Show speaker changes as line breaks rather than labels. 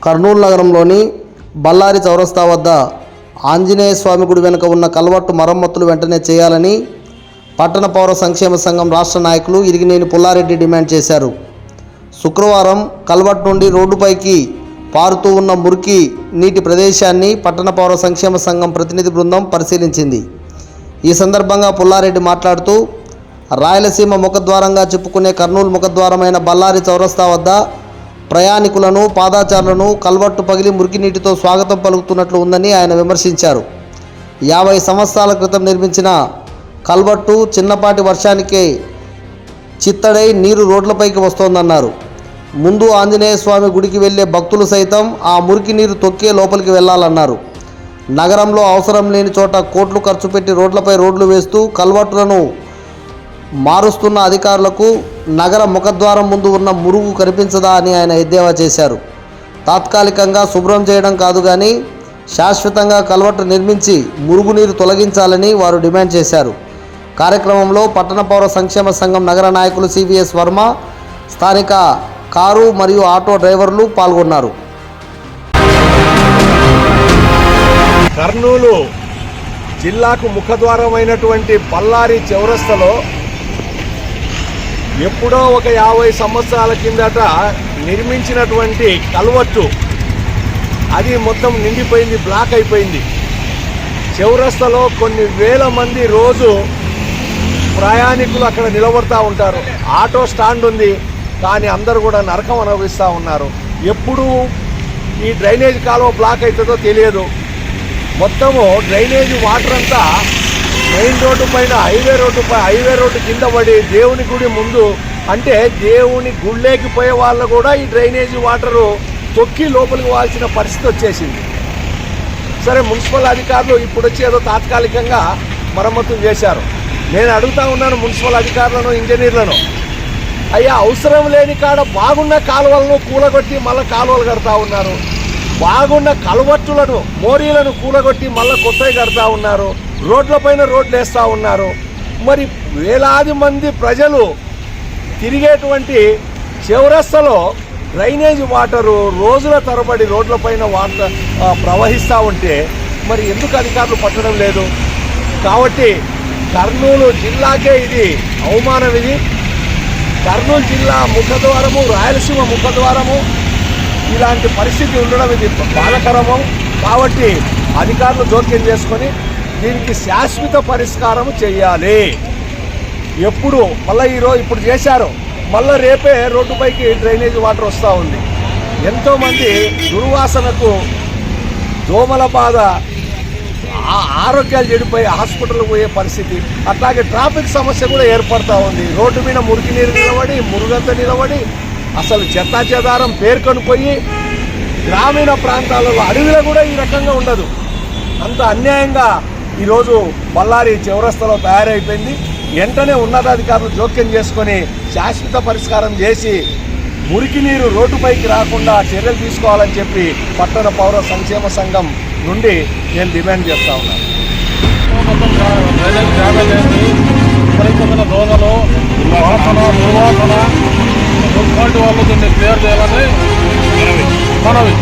కర్నూలు నగరంలోని బళ్ళారి చౌరస్తా వద్ద ఆంజనేయ స్వామి గుడి వెనుక ఉన్న కల్వర్టు మరమ్మతులు వెంటనే చేయాలని పట్టణ పౌర సంక్షేమ సంఘం రాష్ట్ర నాయకులు ఇరిగినేని పుల్లారెడ్డి డిమాండ్ చేశారు. శుక్రవారం కల్వర్టు నుండి రోడ్డుపైకి పారుతూ ఉన్న మురికి నీటి ప్రదేశాన్ని పట్టణ పౌర సంక్షేమ సంఘం ప్రతినిధి బృందం పరిశీలించింది. ఈ సందర్భంగా పుల్లారెడ్డి మాట్లాడుతూ రాయలసీమ ముఖద్వారంగా చెప్పుకునే కర్నూలు ముఖద్వారమైన బళ్ళారి చౌరస్తా వద్ద ప్రయాణికులను పాదాచారులను కల్వర్టు పగిలి మురికి నీటితో స్వాగతం పలుకుతున్నట్లు ఉందని ఆయన విమర్శించారు. 50 సంవత్సరాల క్రితం నిర్మించిన కల్వర్టు చిన్నపాటి వర్షానికే చిత్తడై నీరు రోడ్లపైకి వస్తోందన్నారు. ముందు ఆంజనేయ స్వామి గుడికి వెళ్లే భక్తులు సైతం ఆ మురికి నీరు తొక్కే లోపలికి వెళ్లాలన్నారు. నగరంలో అవసరం లేని చోట కోట్లు ఖర్చు పెట్టి రోడ్లపై రోడ్లు వేస్తూ కల్వర్టులను మారుస్తున్న అధికారులకు నగర ముఖద్వారం ముందు ఉన్న మురుగు కనిపించదా అని ఆయన ఎద్దేవా చేశారు. తాత్కాలికంగా శుభ్రం చేయడం కాదు కానీ శాశ్వతంగా కల్వర్టు నిర్మించి మురుగునీరు తొలగించాలని వారు డిమాండ్ చేశారు. కార్యక్రమంలో పట్టణ పౌర సంక్షేమ సంఘం నగర నాయకులు సివిఎస్ వర్మ, స్థానిక కారు మరియు ఆటో డ్రైవర్లు పాల్గొన్నారు.
కర్నూలు జిల్లాకు ముఖద్వారమైనటువంటి బళ్ళారి చౌరస్తలో ఎప్పుడో ఒక 50 సంవత్సరాల కిందట నిర్మించినటువంటి కల్వర్టు అది మొత్తం నిండిపోయింది, బ్లాక్ అయిపోయింది. చౌరస్తలో కొన్ని వేల మంది రోజు ప్రయాణికులు అక్కడ నిలబడుతూ ఉంటారు. ఆటో స్టాండ్ ఉంది, కానీ అందరూ కూడా నరకం అనుభవిస్తూ ఉన్నారు. ఎప్పుడు ఈ డ్రైనేజ్ కాలువ బ్లాక్ అవుతుందో తెలియదు. మొత్తము డ్రైనేజ్ వాటర్ అంతా మెయిన్ రోడ్డు పైన హైవే రోడ్డు కింద పడి దేవుని గుడి ముందు, అంటే దేవుని గుళ్ళేకి పోయే వాళ్ళు కూడా ఈ డ్రైనేజీ వాటరు తొక్కి లోపలికి వాల్సిన పరిస్థితి వచ్చేసింది. సరే, మున్సిపల్ అధికారులు ఇప్పుడు వచ్చి ఏదో తాత్కాలికంగా మరమ్మతులు చేశారు. నేను అడుగుతా ఉన్నాను మున్సిపల్ అధికారులను, ఇంజనీర్లను, అయ్యా అవసరం లేని కాడ బాగున్న కాలువలను కూలగొట్టి మళ్ళీ కాలువలు కడతా ఉన్నారు. బాగున్న కల్వర్టులను, మోరీలను కూలగొట్టి మళ్ళీ కొత్తవి కడతా ఉన్నారు. రోడ్లపైన రోడ్లు వేస్తూ ఉన్నారు. మరి వేలాది మంది ప్రజలు తిరిగేటువంటి చౌరస్తలో డ్రైనేజ్ వాటరు రోజుల తరబడి రోడ్లపైన వాటర్ ప్రవహిస్తూ ఉంటే మరి ఎందుకు అధికారులు పట్టడం లేదు? కాబట్టి కర్నూలు జిల్లాకే ఇది అవమానం. ఇది కర్నూలు జిల్లా ముఖద్వారము, రాయలసీమ ముఖద్వారము, ఇలాంటి పరిస్థితి ఉండడం ఇది బాధాకరము. కాబట్టి అధికారులు జోక్యం చేసుకొని దీనికి శాశ్వత పరిష్కారం చేయాలి. ఎప్పుడు మళ్ళీ ఇప్పుడు చేశారు, మళ్ళీ రేపే రోడ్డుపైకి డ్రైనేజ్ వాటర్ వస్తూ ఉంది. ఎంతోమంది దుర్వాసనకు, దోమల బాధ, ఆరోగ్యాలు చెడిపోయి హాస్పిటల్కి పోయే పరిస్థితి, అట్లాగే ట్రాఫిక్ సమస్య కూడా ఏర్పడుతూ ఉంది. రోడ్డు మీద మురికి నీరు నిలబడి, మురుగంతా నిలబడి, అసలు చెత్తాచెదారం పేర్కొని పోయి గ్రామీణ ప్రాంతాలలో అడవిలో కూడా ఈ రకంగా ఉండదు. అంత అన్యాయంగా ఈరోజు బళ్ళారి చౌరస్తాలో తయారైపోయింది. వెంటనే ఉన్నతాధికారులు జోక్యం చేసుకొని శాశ్వత పరిష్కారం చేసి మురికి నీరు రోడ్డుపైకి రాకుండా చర్యలు తీసుకోవాలని చెప్పి పట్టణ పౌర సంక్షేమ సంఘం నుండి నేను డిమాండ్ చేస్తా ఉన్నాను.
విపరీతమైన దోమలు, వాసన, దుర్వాసన, మున్సిపాలిటీ వాళ్ళు దీన్ని క్లియర్ చేయాలని మనవి.